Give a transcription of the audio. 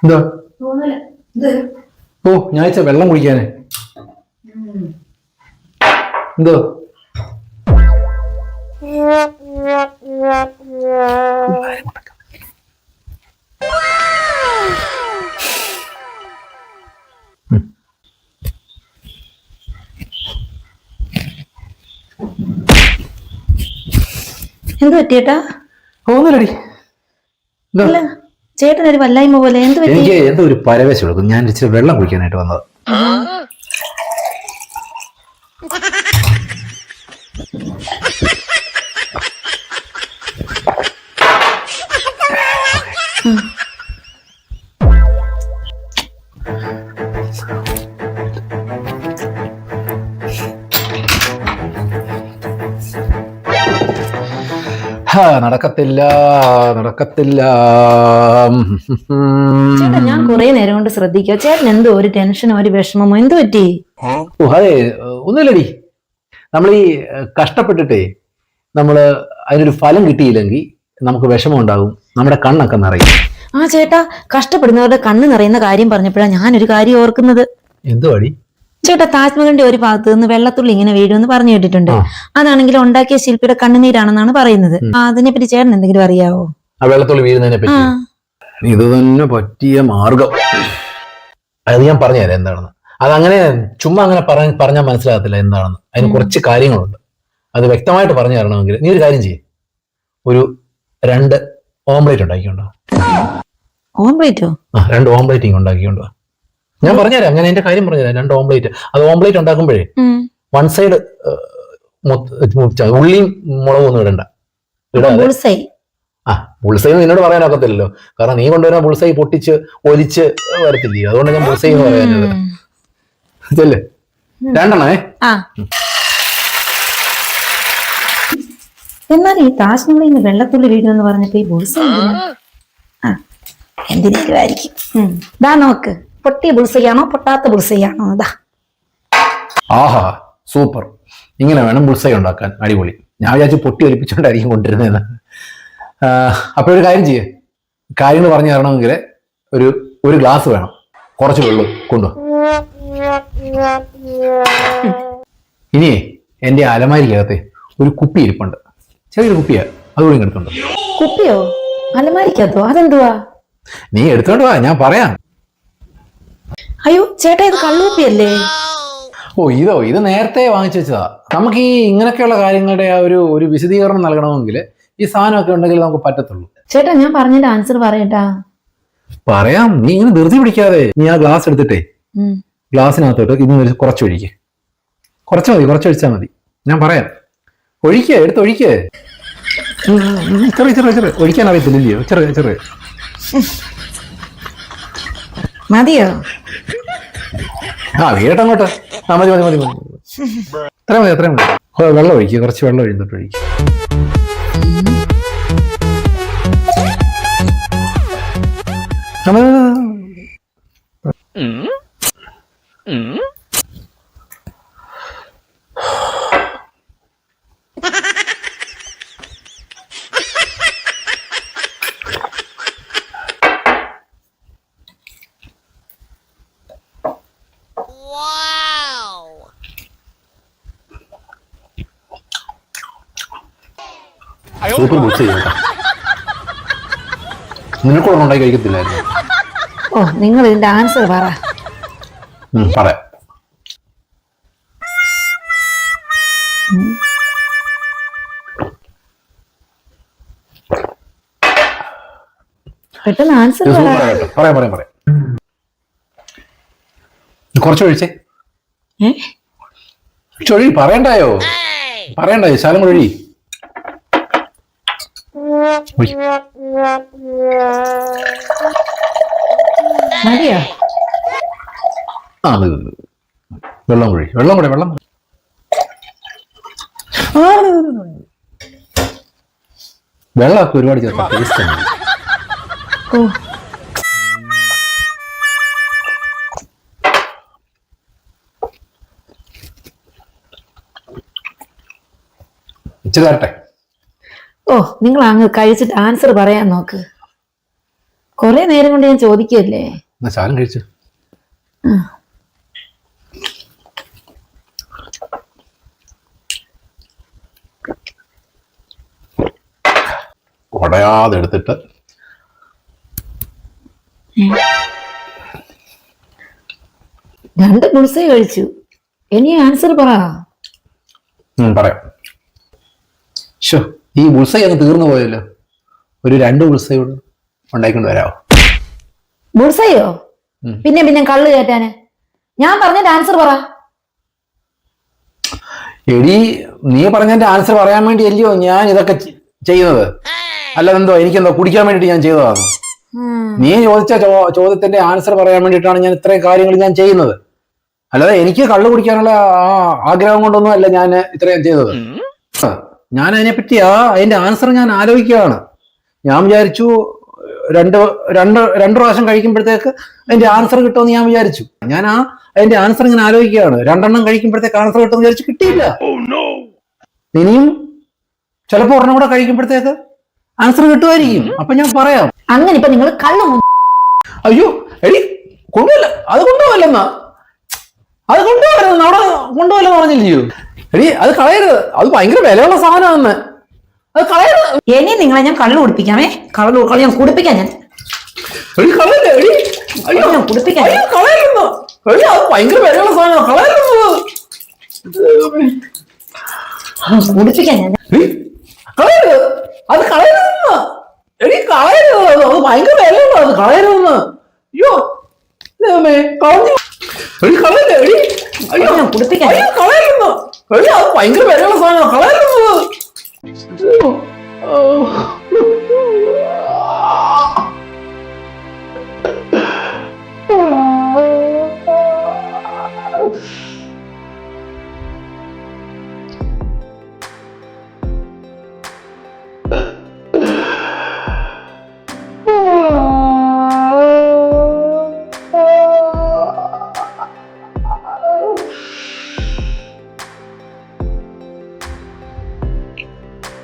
എന്താ? ഓ ഞാൻ വെള്ളം കുടിക്കാനേ. എന്തോ? എന്ത് പറ്റിയേട്ടാ? ഒന്നുമില്ലടി. ചേട്ടനൊരു വല്ലായ്മ പോലെ. എന്ത് പറ്റി? എനിക്ക് എന്തോ ഒരു പരവേശം എടുക്കും. ഞാൻ ഇച്ചിരി വെള്ളം കുടിക്കാനായിട്ട് വന്നത്. നടക്കത്തില്ല. ചേട്ടാ ഞാൻ കുറെ നേരം കൊണ്ട് ശ്രദ്ധിക്കുക. ചേട്ടൻ എന്തോ ഒരു ടെൻഷനോ ഒരു വിഷമമോ എന്ത് പറ്റി? ഓ അതെ, ഒന്നുമില്ലടി. നമ്മൾ ഈ കഷ്ടപ്പെട്ടിട്ടേ നമ്മള് അതിനൊരു ഫലം കിട്ടിയില്ലെങ്കിൽ നമുക്ക് വിഷമം ഉണ്ടാകും, നമ്മുടെ കണ്ണൊക്കെ നിറയും. ആ ചേട്ടാ, കഷ്ടപ്പെടുന്നവരുടെ കണ്ണ് നിറയുന്ന കാര്യം പറഞ്ഞപ്പോഴാണ് ഞാനൊരു കാര്യം ഓർക്കുന്നത്. എന്തുവാടി? ചേട്ടാ, താജ്മഹലിന്റെ ഒരു ഭാഗത്ത് നിന്ന് വെള്ളത്തുള്ളി ഇങ്ങനെ വീഴുമെന്ന് പറഞ്ഞു കേട്ടിട്ടുണ്ട്. അതാണെങ്കിൽ ഉണ്ടാക്കിയ ശില്പിയുടെ കണ്ണുനീരാണെന്നാണ് പറയുന്നത്. അതിനെപ്പറ്റി ചേട്ടൻ എന്തെങ്കിലും അറിയാവോ? ആ വെള്ളത്തുള്ളി വീഴുന്നതിനെ പറ്റി ഇത് തന്നെ പറ്റിയ മാർഗം അത് ഞാൻ പറഞ്ഞുതരാം എന്താണെന്ന്. അതങ്ങനെ ചുമ്മാ അങ്ങനെ പറഞ്ഞാൽ മനസ്സിലാകത്തില്ല എന്താണെന്ന്. അതിന് കുറച്ച് കാര്യങ്ങളുണ്ട്. അത് വ്യക്തമായിട്ട് പറഞ്ഞു തരണമെങ്കിൽ നീ ഒരു കാര്യം ചെയ്യും, ഒരു 2 ഓംപ്ലേറ്റ് ഉണ്ടാക്കിക്കൊണ്ടോ. ഓംപ്ലേറ്റോ? 2 ഓംപ്ലേറ്റ് ഉണ്ടാക്കിക്കൊണ്ടോ. ഞാൻ പറഞ്ഞുതരാം, ഞാൻ എന്റെ കാര്യം പറഞ്ഞുതരാം. 2 ഓംപ്ലേറ്റ്. അത് ഓംപ്ലേറ്റ് ഉണ്ടാക്കുമ്പോഴേ 1 സൈഡ് ഉള്ളിയും മുളകും ഒന്നും ഇടണ്ട. ബുൾസൈ നിന്നോട് പറയാനൊക്കത്തില്ലല്ലോ, കാരണം നീ കൊണ്ടുവരുന്ന ബുൾസൈ പൊട്ടിച്ച് ഒലിച്ച് വരത്തില്ലയോ. അതുകൊണ്ട് ഞാൻ ബുൾസൈ എന്ന് പറയാനത്. ചെല്ലേ 2 എന്നാൽ ഈ താജ്മഹലിൽ നിന്ന് വെള്ളത്തുള്ളി വീഴുമെന്ന് പറഞ്ഞപ്പോ ഈ ബുൾസൈ എന്തിനേലും ആയിരിക്കും. ദാ നോക്ക്, പൊട്ടിയ ബുൾസൈയാണോ പൊട്ടാത്ത ബുൾസൈയാണോ? അതാ. ആഹാ, സൂപ്പർ. ഇങ്ങനെ വേണം ബുൾസൈ ഉണ്ടാക്കാൻ. അടിപൊളി. ഞാൻ വിചാരിച്ചു പൊട്ടി ഒലിപ്പിച്ചോണ്ടായിരിക്കും കൊണ്ടിരുന്നതെന്ന്. അപ്പൊ ഒരു കാര്യം ചെയ്യേ, കാര്യങ്ങൾ പറഞ്ഞു തരണമെങ്കിൽ ഒരു ഗ്ലാസ് വേണം, കുറച്ച് വെള്ളം കൊണ്ടുവാ. ഇനിയേ എന്റെ അലമാരിക്കകത്തെ ഒരു കുപ്പി ഇരിപ്പുണ്ട്, ചെറിയൊരു കുപ്പിയാ, അതുകൂടി എടുത്തോണ്ട്. കുപ്പിയോ? അലമാരിക്കകത്തോ? അതെന്തുവാ? നീ എടുത്തോണ്ട് വാ, ഞാൻ പറയാം. അയ്യോ ചേട്ടാ, ഇത് കള്ളുകുപ്പിയല്ലേ? ഓ ഇത് നേരത്തെ വാങ്ങിച്ചു വെച്ചതാ. നമുക്ക് ഈ ഇങ്ങനെയൊക്കെയുള്ള കാര്യങ്ങളുടെ ആ ഒരു വിശദീകരണം നൽകണമെങ്കിൽ ഈ സാധനമൊക്കെ ഉണ്ടെങ്കിൽ നമുക്ക് പറ്റത്തുള്ളൂ. ചേട്ടാ ഞാൻ പറഞ്ഞതിന്റെ ആൻസർ പറയട്ടാ. പറയാം, നീ ഇങ്ങനെ ധൃതി പിടിക്കാതെ. നീ ആ ഗ്ലാസ് എടുത്തിട്ടേ ഗ്ലാസ്സിനകത്തോട്ട് ഇന്ന് കുറച്ച് ഒഴിക്ക്. കുറച്ച് മതി, കുറച്ച് ഒഴിച്ചാൽ മതി. ഞാൻ പറയാം. ഒഴിക്കേ, എടുത്തൊഴിക്കേ. ചെറിയ ഒഴിക്കാൻ അറിയത്തില്ലയോ? ചെറിയ മതിയോ? വീട്ടങ്ങോട്ട്. മതി. എത്രയും മതി. വെള്ളം ഒഴിക്കുക, കുറച്ച് വെള്ളം ഒഴിച്ചിട്ട് ഒഴിക്കുക. Super bull's eye. നിനക്കൂടെ ഉണ്ടായി കഴിക്കത്തില്ലായിരുന്നു. ഓ, നിങ്ങൾ ഇതിന്റെ ആൻസർ പറ. പറയാം. പെട്ടെന്ന് ആൻസർ പറയാം. കുറച്ച് ഒഴിച്ചേ. ചൊഴി പറയണ്ടായോ? ശാലം ഒഴി. മതിയോ? വെള്ളം കൂടി. വെള്ളമൊക്കെ ഒരുപാട് ചേർത്ത് ടേസ്റ്റ് ഉണ്ട്. ഇച്ചിരി തരട്ടെ? ഓ, നിങ്ങൾ അങ്ങ് കഴിച്ചിട്ട് ആൻസർ പറയാൻ നോക്ക്. കൊറേ നേരം കൊണ്ട് ഞാൻ ചോദിക്കല്ലേ. എന്നാ ശാലം കഴിച്ചു. ഉടയാതെ എടുത്തിട്ട് രണ്ട് ബുൾസൈ കഴിച്ചു. ഇനി ആൻസർ പറ. പറയാം. ഷോ, ഈ ബുൾസൈ അങ്ങ് തീർന്നു പോയല്ലോ. ഒരു 2 ബുൾസൈ ഉണ്ടായിക്കൊണ്ട് വരാമോ? ബുൾസൈയോ? പിന്നെ കള്ള് കയറ്റാന്. ഞാൻ പറഞ്ഞ ആൻസർ പറ. എടി, നീ പറഞ്ഞതിന്റെ ആൻസർ പറയാൻ വേണ്ടി അല്ലയോ ഞാൻ ഇതൊക്കെ ചെയ്യുന്നത്. അല്ലാതെന്തോ എനിക്കെന്തോ കുടിക്കാൻ വേണ്ടിട്ട് ഞാൻ ചെയ്തതാണ്. നീ ചോദിച്ച ചോദ്യത്തിന്റെ ആൻസർ പറയാൻ വേണ്ടിയിട്ടാണ് ഞാൻ ഇത്രയും കാര്യങ്ങൾ ഞാൻ ചെയ്യുന്നത്. അല്ലാതെ എനിക്ക് കള്ളു കുടിക്കാനുള്ള ആഗ്രഹം കൊണ്ടൊന്നും അല്ല ഞാൻ ഇത്രയും ചെയ്തത്. ഞാൻ അതിനെപ്പറ്റി അതിന്റെ ആൻസർ ഞാൻ ആലോചിക്കുകയാണ്. ഞാൻ വിചാരിച്ചു രണ്ട് പ്രാവശ്യം കഴിക്കുമ്പോഴത്തേക്ക് അതിന്റെ ആൻസർ കിട്ടുമെന്ന് ഞാൻ വിചാരിച്ചു. ഞാൻ അതിന്റെ ആൻസർ ഇങ്ങനെ ആലോചിക്കുകയാണ്. 2 എണ്ണം കഴിക്കുമ്പോഴത്തേക്ക് ആൻസർ കിട്ടുമെന്ന് വിചാരിച്ചു, കിട്ടിയില്ല. ഇനിയും ചിലപ്പോ 1 കൂടെ കഴിക്കുമ്പോഴത്തേക്ക് ആൻസർ കിട്ടുമായിരിക്കും. അപ്പൊ ഞാൻ പറയാം. അങ്ങനെ ഇപ്പൊ നിങ്ങൾ കള്ളു. അയ്യോ എടി, കൊണ്ടുപോയില്ല. അത് കൊണ്ടുപോകല്ലെന്നാ, അത് കൊണ്ടുപോകലെന്ന് അവിടെ കൊണ്ടുപോകലെന്ന് പറഞ്ഞില്ലയോ എടി. അത് കളയരുത്, അത് ഭയങ്കര വിലയുള്ള സാധനമാണെന്ന്. അത് കളയരുത്. ഇനി നിങ്ങളെ ഞാൻ കള്ളു കുടിപ്പിക്കാമേ. കള്ളു ഞാൻ കുടിപ്പിക്കാം. ഞാൻ കളയല്ലേ എടി. അയ്യോ, ഞാൻ കുടിപ്പിക്കാം. കളയരുന്നു എടി, അത് ഭയങ്കര വിലയുള്ള സാധനം. കളയരുന്നു, കുടിപ്പിക്കാം ഞാൻ. കളയരുത്, അത് കളയരുതെന്ന് എടി. കളയരുത്, അത് ഭയങ്കര വിലയുള്ള, അത് കളയരുതെന്ന്. അയ്യോ കളഞ്ഞു എടി. കളയല്ലേ എടി. അയ്യോ, ഞാൻ കുടിപ്പിക്കാം. കളയരുന്നു എടി, അത് ഭയങ്കര വിലയുള്ള സാധനം. കളയരുത്.